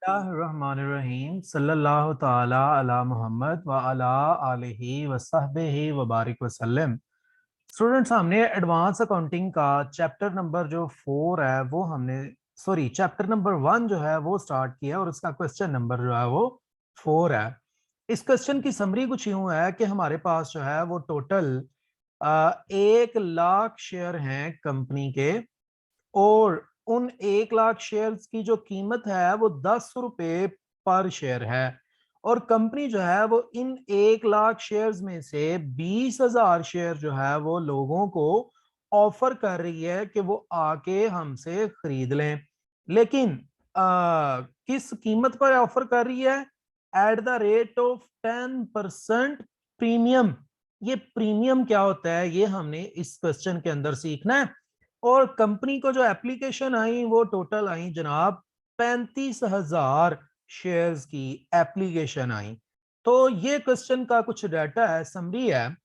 बिस्मिल्लाहिर्रहमानिर्रहीम सल्लल्लाहु ताला अला मोहम्मद व अला आलिहि व सहबिहि व बारिक वसल्लम। स्टूडेंट्स, हमने एडवांस अकाउंटिंग का चैप्टर नंबर जो 4 है वो हमने चैप्टर नंबर 1 जो है वो स्टार्ट किया और उसका क्वेश्चन नंबर जो है वो 4 है। इस क्वेश्चन की समरी कुछ यूं है कि हमारे पास जो है वो टोटल 1 लाख शेयर हैं कंपनी के, और उन 1 लाख शेयर्स की जो कीमत है वो 10 रुपए पर शेयर है। और कंपनी जो है वो इन 1 लाख शेयर्स में से 20,000 शेयर जो है वो लोगों को ऑफर कर रही है कि वो आके हमसे खरीद लें। लेकिन किस कीमत पर ऑफर कर रही है? At the rate of 10% premium. ये प्रीमियम क्या होता है ये हमने इस क्वेश्चन के अंदर सीखना है। और कंपनी को जो एप्लीकेशन आई वो टोटल आई जनाब 35,000 शेयर्स की एप्लीकेशन आई। तो ये क्वेश्चन का कुछ डाटा है, समरी है।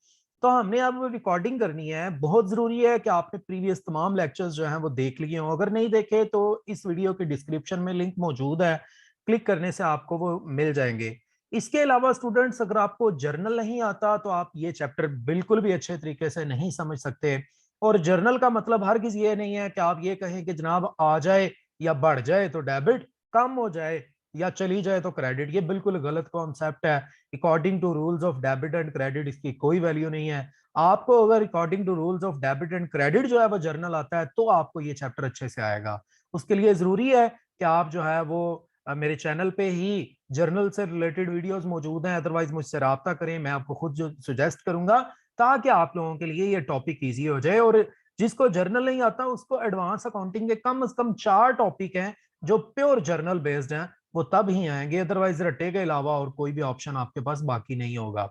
तो हमने अब रिकॉर्डिंग करनी है। बहुत जरूरी है कि आपने प्रीवियस तमाम लेक्चर्स जो हैं वो देख लिए हों। अगर नहीं देखे तो इस वीडियो के डिस्क्रिप्शन में लिंक मौजूद है, क्लिक करने से आपको वो मिल जाएंगे। इसके अलावा स्टूडेंट्स, अगर आपको जर्नल नहीं आता तो आप ये चैप्टर बिल्कुल भी अच्छे तरीके से नहीं समझ सकते। और जर्नल का मतलब हरगिज ये नहीं है कि आप ये कहें कि जनाब आ जाए या बढ़ जाए तो डेबिट, कम हो जाए या चली जाए तो क्रेडिट। ये बिल्कुल गलत कॉन्सेप्ट है। According to rules of debit and credit इसकी कोई वैल्यू नहीं है। आपको अगर according to rules of debit and credit जो है वो जर्नल आता है तो आपको ये चैप्टर अच्छे से आएगा। उसके लिए जरूरी है कि आप जो है वो मेरे चैनल पे ही जर्नल से रिलेटेड वीडियोस मौजूद हैं। अदरवाइज मुझसे रब्ता करें, मैं आपको खुद जो सजेस्ट करूंगा ताकि आप लोगों के लिए ये टॉपिक इजी हो जाए। और जिसको जर्नल नहीं आता उसको एडवांस अकाउंटिंग के कम से कम 4 टॉपिक हैं जो प्योर जर्नल बेस्ड हैं, वो तब ही आएंगे। अदरवाइज रट्टे के अलावा और कोई भी ऑप्शन आपके पास बाकी नहीं होगा।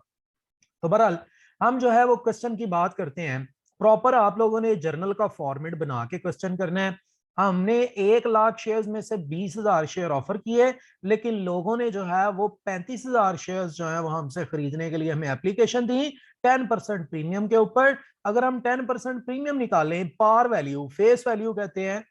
तो बहरहाल हम जो है वो क्वेश्चन की बात करते हैं। प्रॉपर आप लोगों ने जर्नल का फॉर्मेट बना के क्वेश्चन करना है। हमने 1 लाख शेयर्स में से 20,000 शेयर ऑफर किए, लेकिन लोगों ने जो है वो 35,000 शेयर्स जो है वो हमसे खरीदने के लिए हमें एप्लीकेशन दी 10% प्रीमियम के ऊपर। अगर हम 10% प्रीमियम निकालें, पार वैल्यू, फेस वैल्यू कहते हैं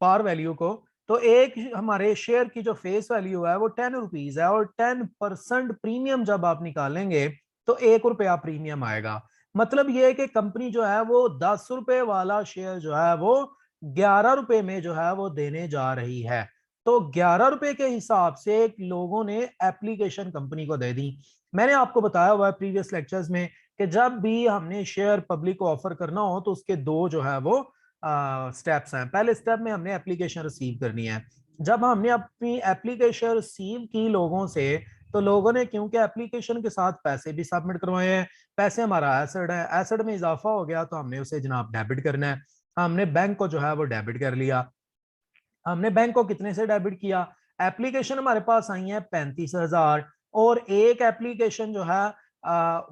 पार वैल्यू को, तो एक हमारे शेयर की जो फेस वैल्यू है वो 10 रुपीज है। और 10% प्रीमियम जब आप निकालेंगे तो 1 रुपया प्रीमियम आएगा। मतलब ये है कि कंपनी जो है वो 10 रुपए वाला शेयर जो है वो 11 रुपए में जो है वो देने जा रही है। तो 11 रुपए के हिसाब से लोगों ने एप्लीकेशन कंपनी को दे दी। मैंने आपको बताया हुआ है प्रीवियस लेक्चर्स में कि जब भी हमने शेयर पब्लिक को ऑफर करना हो तो उसके दो जो है वो स्टेप्स हैं। पहले स्टेप में हमने एप्लीकेशन रिसीव करनी है। जब हमने अपनी एप्लीकेशन रिसीव की लोगों से, तो लोगों ने क्योंकि एप्लीकेशन के साथ पैसे भी सबमिट करवाए हैं, पैसे हमारा एसेट है, एसेट में इजाफा हो गया तो हमने उसे जनाब डेबिट करना है। हमने बैंक को जो है वो डेबिट कर लिया। हमने बैंक को कितने से डेबिट किया? एप्लीकेशन हमारे पास आई है 35,000, और एक एप्लीकेशन जो है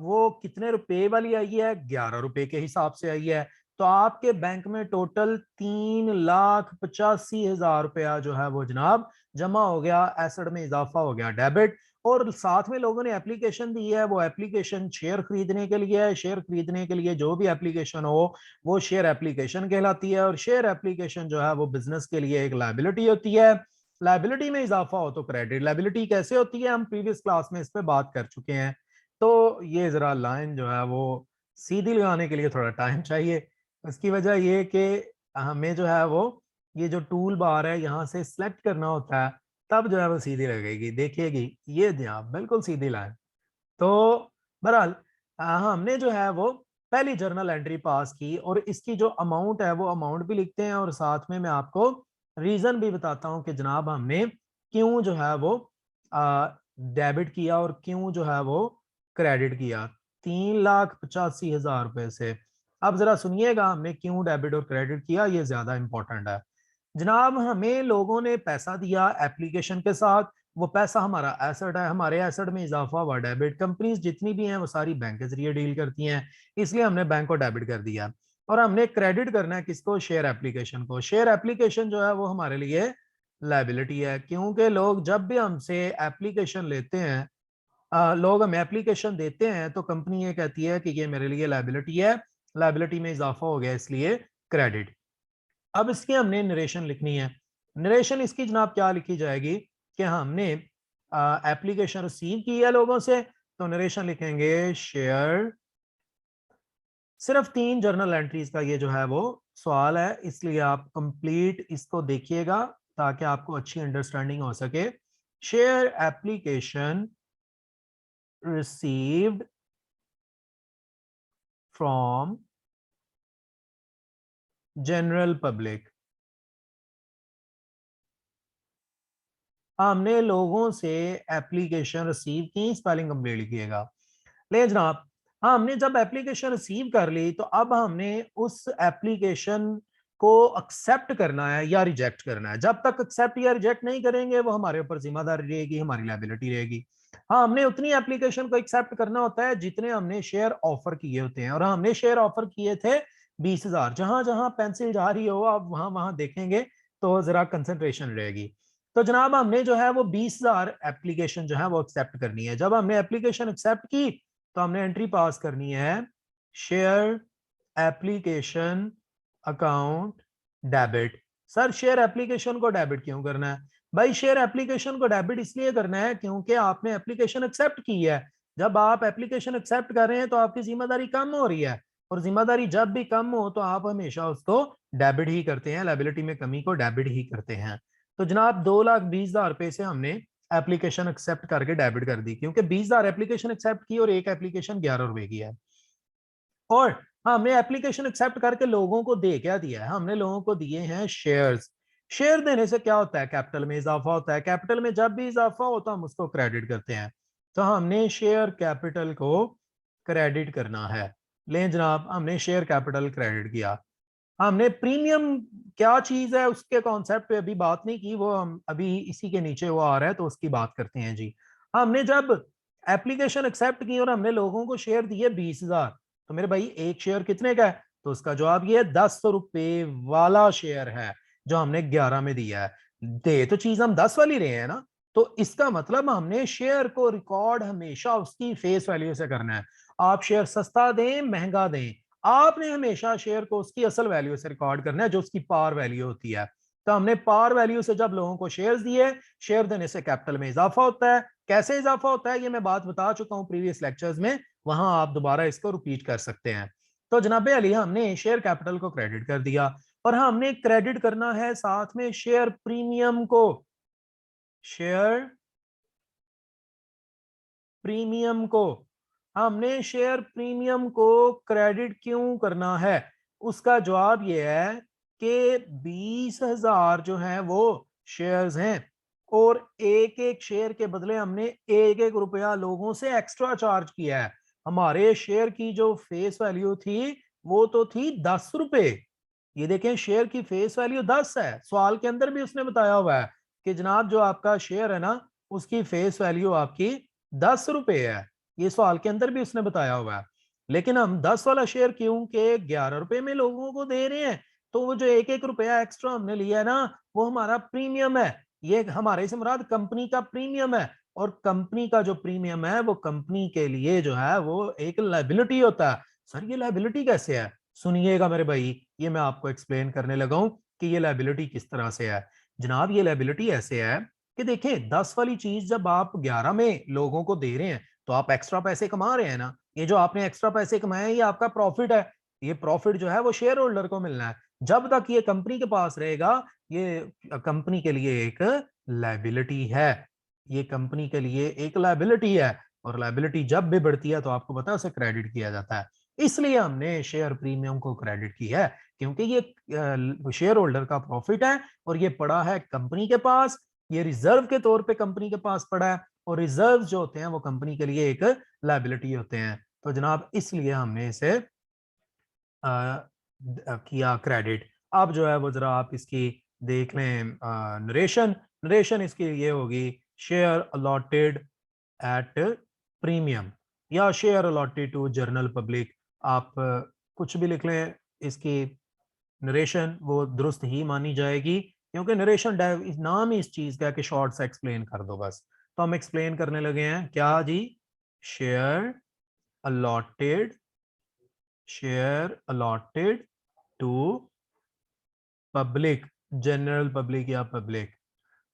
वो कितने रुपए वाली आई है? 11 रुपए के हिसाब से आई है। तो आपके बैंक में टोटल 3,85,000 रुपया जो है वो जनाब जमा हो गया, एसेट में इजाफा हो गया, डेबिट। और साथ में लोगों ने एप्लीकेशन दी है, वो एप्लीकेशन शेयर खरीदने के लिए है। शेयर खरीदने के लिए जो भी एप्लीकेशन हो वो शेयर एप्लीकेशन कहलाती है। और शेयर एप्लीकेशन जो है वो बिजनेस के लिए एक लायबिलिटी होती है। लायबिलिटी में इजाफा हो तो क्रेडिट। लायबिलिटी कैसे होती है हम प्रीवियस क्लास में इस पे बात कर चुके हैं। तो ये जरा लाइन जो है वो सीधी लगाने के लिए थोड़ा टाइम चाहिए। उसकी वजह ये कि हमें जो है वो ये जो टूल बार है यहाँ से सिलेक्ट करना होता है, तब जो है वो सीधी लगेगी, देखिएगी ये जनाब बिल्कुल सीधी लाइन। तो बहरहाल हमने जो है वो पहली जर्नल एंट्री पास की, और इसकी जो अमाउंट है वो अमाउंट भी लिखते हैं, और साथ में मैं आपको रीजन भी बताता हूं कि जनाब हमने क्यों जो है वो डेबिट किया और क्यों जो है वो क्रेडिट किया 3,85,000 रुपए से। अब जरा सुनिएगा हमने क्यों डेबिट और क्रेडिट किया, ये ज्यादा इंपॉर्टेंट है। जनाब हमें लोगों ने पैसा दिया एप्लीकेशन के साथ, वो पैसा हमारा एसेट है, हमारे एसेट में इजाफा हुआ डेबिट। कंपनीज जितनी भी हैं वो सारी बैंक के जरिए डील करती हैं, इसलिए हमने बैंक को डेबिट कर दिया। और हमने क्रेडिट करना है किसको? शेयर एप्लीकेशन को। शेयर एप्लीकेशन जो है वो हमारे लिए लायबिलिटी है, क्योंकि लोग जब भी हमसे एप्लीकेशन लेते हैं, लोग हमें एप्लीकेशन देते हैं तो कंपनी ये कहती है कि ये मेरे लिए लायबिलिटी है, लायबिलिटी में इजाफा हो गया इसलिए क्रेडिट। अब इसकी हमने नरेशन लिखनी है। नरेशन इसकी जनाब क्या लिखी जाएगी? कि हमने एप्लीकेशन रिसीव की है लोगों से, तो नरेशन लिखेंगे शेयर। सिर्फ 3 जर्नल एंट्रीज का ये जो है वो सवाल है, इसलिए आप कंप्लीट इसको देखिएगा ताकि आपको अच्छी अंडरस्टैंडिंग हो सके। Share application received from general public. हमने लोगों से एप्लीकेशन रिसीव की, स्पेलिंग कंप्लीट लिखिएगा। ले जनाब, हमने जब एप्लीकेशन रिसीव कर ली तो अब हमने उस एप्लीकेशन को एक्सेप्ट करना है या रिजेक्ट करना है। जब तक एक्सेप्ट या रिजेक्ट नहीं करेंगे वो हमारे ऊपर जिम्मेदारी रहेगी, हमारी लायबिलिटी रहेगी। हाँ, हमने उतनी एप्लीकेशन को एक्सेप्ट करना होता है जितने हमने शेयर ऑफर किए होते हैं, और हमने शेयर ऑफर किए थे 20,000। जहां जहां पेंसिल जा रही हो आप वहां वहां देखेंगे तो जरा कंसंट्रेशन रहेगी। तो जनाब हमने जो है वो 20,000 एप्लीकेशन जो है वो एक्सेप्ट करनी है। जब हमने एप्लीकेशन एक्सेप्ट की तो हमने एंट्री पास करनी है share application account debit. Sir share application को डेबिट क्यों करना है? भाई शेयर एप्लीकेशन को डेबिट इसलिए करना है क्योंकि आपने एप्लीकेशन एक्सेप्ट की है। जब आप एप्लीकेशन एक्सेप्ट कर रहे हैं तो आपकी जिम्मेदारी कम हो रही है, और जिम्मेदारी जब भी कम हो तो आप हमेशा उसको डेबिट ही करते हैं, लायबिलिटी में कमी को डेबिट ही करते हैं। तो जनाब 2,20,000 रुपए से हमने एप्लीकेशन एक्सेप्ट करके डेबिट कर दी, क्योंकि 20,000 एप्लीकेशन एक्सेप्ट की और एक एप्लीकेशन 11 रुपए की है। और हमने एप्लीकेशन एक्सेप्ट करके लोगों को दे क्या दिया है? हमने लोगों को दिए हैं शेयर्स। शेयर देने से क्या होता है? कैपिटल में इजाफा होता है। कैपिटल में जब भी इजाफा होता है हम उसको क्रेडिट करते हैं, तो हमने शेयर कैपिटल को क्रेडिट करना है। ले जनाब, हमने शेयर कैपिटल क्रेडिट किया। हमने प्रीमियम क्या चीज है उसके कॉन्सेप्ट पे अभी बात नहीं की, वो हम अभी इसी के नीचे वो आ रहा है तो उसकी बात करते हैं जी। हमने जब एप्लीकेशन एक्सेप्ट की और हमने लोगों को शेयर दिए 20,000, तो मेरे भाई एक शेयर कितने का है? तो उसका जवाब ये 10 रुपए वाला शेयर है जो हमने 11 में दिया है। दे तो चीज हम 10 वाली रहे हैं ना, तो इसका मतलब हमने शेयर को रिकॉर्ड हमेशा उसकी फेस वैल्यू से करना है। आप शेयर सस्ता दें महंगा दें, आपने हमेशा शेयर को उसकी असल वैल्यू से रिकॉर्ड करना है जो उसकी पार वैल्यू होती है। तो हमने पार वैल्यू से जब लोगों को शेयर्स दिए, शेयर देने से कैपिटल में इजाफा होता है। कैसे इजाफा होता है ये मैं बात बता चुका हूं प्रीवियस लेक्चर्स में, वहां आप दोबारा इसको रिपीट कर सकते हैं। तो जनाबे अली हमने शेयर कैपिटल को क्रेडिट कर दिया, और हमने क्रेडिट करना है साथ में शेयर प्रीमियम को। शेयर प्रीमियम को हमने शेयर प्रीमियम को क्रेडिट क्यों करना है? उसका जवाब यह है कि 20,000 जो है वो शेयर्स हैं, और एक एक शेयर के बदले हमने एक एक रुपया लोगों से एक्स्ट्रा चार्ज किया है। हमारे शेयर की जो फेस वैल्यू थी वो तो थी 10 रुपए। ये देखें शेयर की फेस वैल्यू 10 है, सवाल के अंदर भी उसने बताया हुआ है कि जनाब जो आपका शेयर है ना उसकी फेस वैल्यू आपकी 10 रुपए है। ये सवाल के अंदर भी उसने बताया हुआ है। लेकिन हम 10 वाला शेयर क्यों के 11 रुपए में लोगों को दे रहे हैं? तो वो जो एक एक रुपया एक्स्ट्रा हमने लिया है ना वो हमारा प्रीमियम है। ये हमारे से मुराद कंपनी का प्रीमियम है, और कंपनी का जो प्रीमियम है वो कंपनी के लिए जो है वो एक लायबिलिटी होता है। सर ये लायबिलिटी कैसे है? सुनिएगा मेरे भाई, ये मैं आपको एक्सप्लेन करने लगा हूं कि ये लायबिलिटी किस तरह से है। जनाब ये लायबिलिटी ऐसे है कि देखें 10 वाली चीज जब आप 11 में लोगों को दे रहे हैं तो आप एक्स्ट्रा पैसे कमा रहे हैं ना। ये जो आपने एक्स्ट्रा पैसे कमाए हैं ये आपका प्रॉफिट है। ये प्रॉफिट जो है वो शेयर होल्डर को मिलना है। जब तक ये कंपनी के पास रहेगा ये कंपनी के लिए एक लायबिलिटी है। ये कंपनी के लिए एक लायबिलिटी है, और लायबिलिटी जब भी बढ़ती है तो आपको पता है उसे क्रेडिट किया जाता है। इसलिए हमने शेयर प्रीमियम को क्रेडिट की है, क्योंकि ये शेयर होल्डर का प्रॉफिट है और ये पड़ा है कंपनी के पास। ये रिजर्व के तौर पे कंपनी के पास पड़ा है, और रिजर्व जो होते हैं वो कंपनी के लिए एक लायबिलिटी होते हैं। तो जनाब इसलिए हमने इसे किया क्रेडिट। अब जो है वो जरा आप इसकी देख लें नरेशन। नरेशन इसकी ये होगी शेयर अलॉटेड एट प्रीमियम, या share allotted to general public. आप कुछ भी लिख लें, इसकी नरेशन वो दुरुस्त ही मानी जाएगी, क्योंकि नरेशन नाम ही इस चीज का है कि शॉर्ट से एक्सप्लेन कर दो बस। तो हम एक्सप्लेन करने लगे हैं क्या जी? Share allotted, share allotted to public, general public या पब्लिक।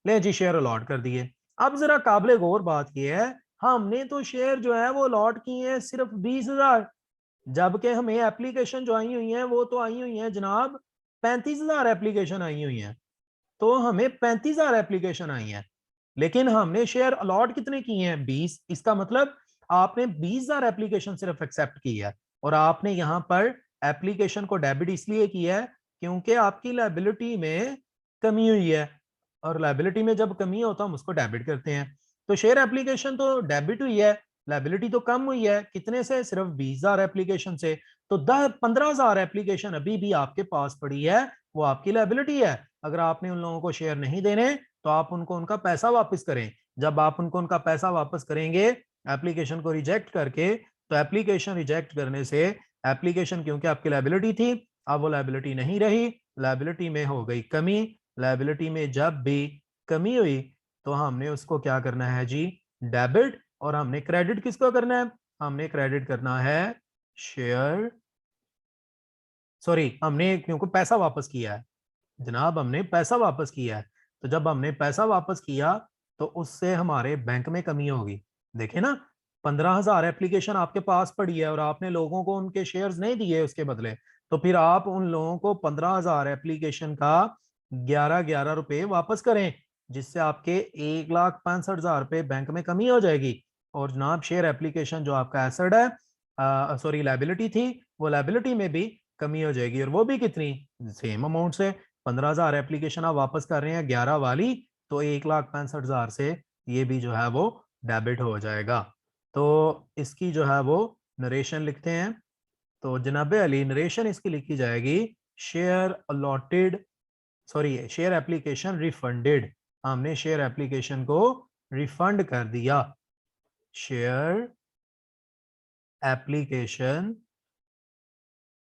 ले जी शेयर अलॉट कर दिए। अब जरा काबिले गौर बात यह है, हमने तो शेयर जो है वो अलॉट किए हैं सिर्फ 20,000, जबकि हमें एप्लीकेशन जो आई हुई है वो तो आई हुई है जनाब 35,000 एप्लीकेशन आई हुई है। तो हमें 35,000 एप्लीकेशन आई है, लेकिन हमने शेयर अलॉट कितने किए हैं 20। इसका मतलब आपने 20,000 एप्लीकेशन सिर्फ एक्सेप्ट की है, और आपने यहां पर एप्लीकेशन को डेबिट इसलिए किया है क्योंकि आपकी लायबिलिटी में कमी हुई है, और लायबिलिटी में जब कमी हो तो हम उसको डेबिट करते हैं। तो शेयर एप्लीकेशन तो डेबिट हुई है, लायबिलिटी तो कम हुई है, कितने से? सिर्फ 20,000 एप्लीकेशन से। तो 15,000 एप्लीकेशन अभी भी आपके पास पड़ी है, वो आपकी लायबिलिटी है। अगर आपने उन लोगों को शेयर नहीं देने तो आप उनको उनका पैसा वापस करें। जब आप उनको उनका पैसा वापस करेंगे एप्लीकेशन को रिजेक्ट करके, तो एप्लीकेशन रिजेक्ट करने से एप्लीकेशन क्योंकि आपकी लायबिलिटी थी, अब वो लायबिलिटी नहीं रही, लायबिलिटी में हो गई कमी। लायबिलिटी में जब भी कमी हुई तो हमने उसको क्या करना है जी? डेबिट। और हमने क्रेडिट किसको करना है? हमने क्रेडिट करना है शेयर, सॉरी हमने क्योंकि पैसा वापस किया है जनाब, हमने पैसा वापस किया है। तो जब हमने पैसा वापस किया तो उससे हमारे बैंक में कमी होगी। देखिए ना, 15,000 एप्लीकेशन आपके पास पड़ी है और आपने लोगों को उनके शेयर्स नहीं दिए उसके बदले, तो फिर आप उन लोगों को 15,000 एप्लीकेशन का 11-11 रुपए वापस करें, जिससे आपके 1,65,000 रुपए बैंक में कमी हो जाएगी। और जनाब शेयर एप्लीकेशन जो आपका एसेट है, सॉरी लायबिलिटी थी, वो लायबिलिटी में भी कमी हो जाएगी, और वो भी कितनी? सेम अमाउंट से। 15,000 एप्लीकेशन आप वापस कर रहे हैं 11 वाली, तो 1,65,000 से ये भी जो है वो डेबिट हो जाएगा। तो इसकी जो है वो नरेशन लिखते हैं। तो जनाब अली नरेशन इसकी लिखी जाएगी share allotted, sorry share application refunded. हमने शेयर एप्लीकेशन को रिफंड कर दिया। Share application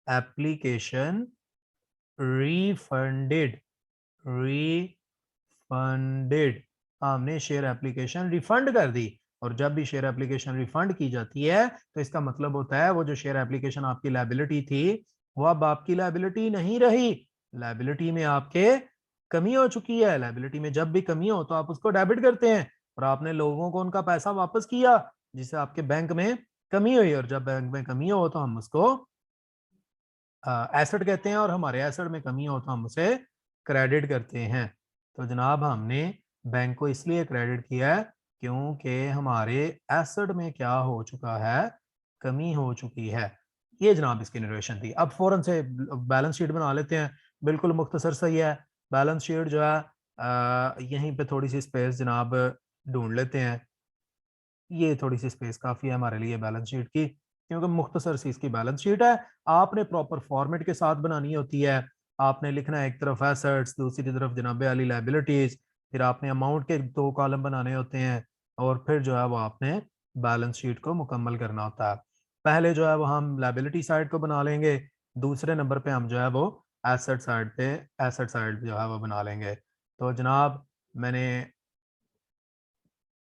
application refunded, refunded. हमने शेयर एप्लीकेशन रिफंड कर दी। और जब भी शेयर एप्लीकेशन रिफंड की जाती है तो इसका मतलब होता है वो जो शेयर एप्लीकेशन आपकी लायबिलिटी थी वो अब आपकी लायबिलिटी नहीं रही, लायबिलिटी में आपके कमी हो चुकी है। लायबिलिटी में जब भी कमी हो तो आप उसको डेबिट करते हैं, और आपने लोगों को उनका पैसा वापस किया जिससे आपके बैंक में कमी हुई, और जब बैंक में कमी हो तो हम उसको एसेट कहते हैं, और हमारे एसेट में कमी हो तो हम उसे क्रेडिट करते हैं। तो जनाब हमने बैंक को इसलिए क्रेडिट किया है क्योंकि हमारे एसेट में क्या हो चुका है? कमी हो चुकी है। ये जनाब इसकी नरेशन थी। अब फौरन से बैलेंस शीट बना लेते हैं, बिल्कुल मुख्तसर सही है। बैलेंस शीट जो है यहीं पे थोड़ी सी स्पेस जनाब ढूंढ लेते हैं। ये थोड़ी सी स्पेस काफ़ी है हमारे लिए बैलेंस शीट की, क्योंकि मुख्तसर सी इसकी बैलेंस शीट है। आपने प्रॉपर फॉर्मेट के साथ बनानी होती है। आपने लिखना है एक तरफ एसेट्स, दूसरी तरफ जनाबे वाली लायबिलिटीज, फिर आपने अमाउंट के 2 कॉलम बनाने होते हैं, और फिर जो है वो आपने बैलेंस शीट को मुकम्मल करना होता है। पहले जो है वो हम लायबिलिटी साइड को बना लेंगे, दूसरे नंबर पे हम जो है वो एसेट साइड पे एसेट साइड जो है वो बना लेंगे। तो जनाब मैंने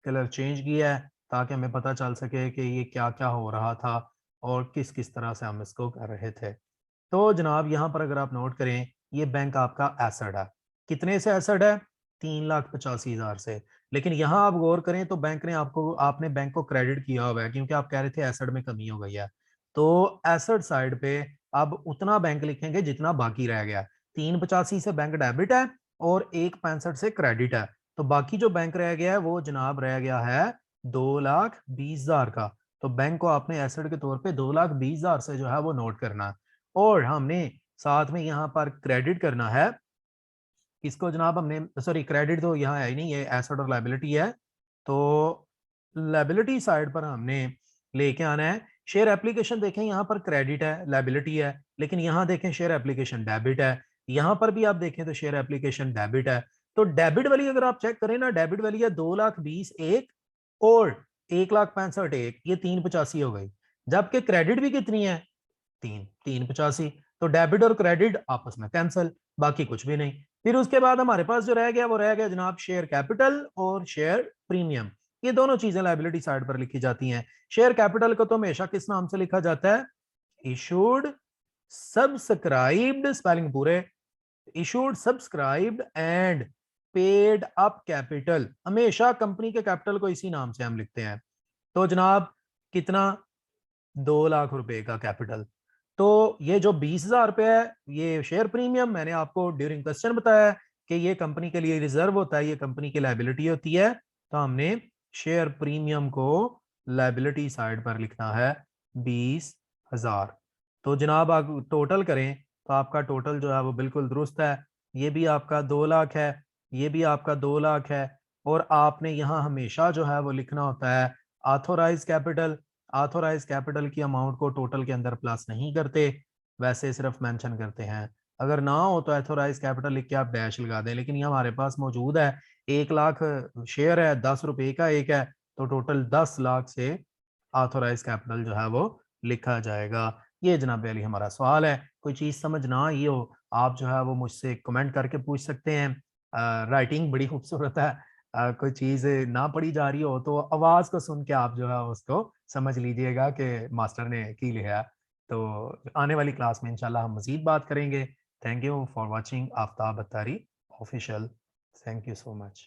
कलर चेंज किया है ताकि हमें पता चल सके कि ये क्या क्या हो रहा था और किस किस तरह से हम इसको कर रहे थे। तो जनाब यहाँ पर अगर आप नोट करें, ये बैंक आपका एसेट है। कितने से एसेट है? 3,85,000 से। लेकिन यहाँ आप गौर करें तो बैंक ने आपने बैंक को क्रेडिट किया हुआ है क्योंकि आप कह रहे थे एसेट में कमी हो गई है। तो एसेट साइड पे अब उतना बैंक लिखेंगे जितना बाकी रह गया। 3,85 से बैंक डेबिट है और 1,65 से क्रेडिट है। तो बाकी जो बैंक रह गया है वो जनाब रह गया है 2,20,000 का। तो बैंक को आपने एसेट के तौर पे 2,20,000 से जो है वो नोट करना है, और हमने साथ में यहाँ पर क्रेडिट करना है इसको जनाब। हमने सॉरी क्रेडिट तो यहाँ है ही नहीं, ये एसेट और लायबिलिटी है। तो लायबिलिटी साइड पर हमने लेके आना है शेयर एप्लीकेशन। देखें यहाँ पर क्रेडिट है, लायबिलिटी है, लेकिन यहाँ देखें शेयर एप्लीकेशन डेबिट है। यहाँ पर भी आप देखें तो शेयर एप्लीकेशन डेबिट है। तो डेबिट वाली अगर आप चेक करें ना, डेबिट वाली है 2,20,000 एक, और 1,65,000 एक, ये 3,85 हो गई। जबकि क्रेडिट भी कितनी है? 3,85। तो डेबिट और क्रेडिट आपस में कैंसिल, बाकी कुछ भी नहीं। फिर उसके बाद हमारे पास जो रह गया वो रह गया जनाब शेयर कैपिटल और शेयर प्रीमियम। ये दोनों चीजें लायबिलिटी साइड पर लिखी जाती हैं। शेयर कैपिटल को तो हमेशा किस नाम से लिखा जाता है? इशूड सब्सक्राइब्ड, स्पेलिंग पूरे, issued subscribed and paid up capital, हमेशा कंपनी के कैपिटल को इसी नाम से हम लिखते हैं। तो जनाब कितना, 2 लाख रुपए का कैपिटल। तो ये जो 20,000 रुपए है ये शेयर प्रीमियम, मैंने आपको ड्यूरिंग क्वेश्चन बताया कि ये कंपनी के लिए रिजर्व होता है, ये कंपनी की लायबिलिटी होती है। तो हमने शेयर प्रीमियम को लायबिलिटी साइड पर लिखना है 20,000। तो जनाब आप टोटल करें तो आपका टोटल जो है वो बिल्कुल दुरुस्त है। ये भी आपका 2 लाख है, ये भी आपका 2 लाख है। और आपने यहाँ हमेशा जो है वो लिखना होता है ऑथोराइज कैपिटल। ऑथोराइज कैपिटल की अमाउंट को टोटल के अंदर प्लस नहीं करते, वैसे सिर्फ मेंशन करते हैं। अगर ना हो तो ऑथोराइज कैपिटल लिख के आप डैश लगा दें, लेकिन ये हमारे पास मौजूद है। 1 लाख शेयर है, 10 रुपए का एक है, तो टोटल 10 लाख से ऑथोराइज कैपिटल जो है वो लिखा जाएगा। ये जनाब अली हमारा सवाल है। कोई चीज समझ ना आई हो आप जो है वो मुझसे कमेंट करके पूछ सकते हैं। राइटिंग बड़ी खूबसूरत है। कोई चीज ना पढ़ी जा रही हो तो आवाज को सुन के आप जो है उसको समझ लीजिएगा कि मास्टर ने की लिया है। तो आने वाली क्लास में इंशाल्लाह हम मजीद बात करेंगे। Thank you for watching Aftab Attari official. Thank you so much.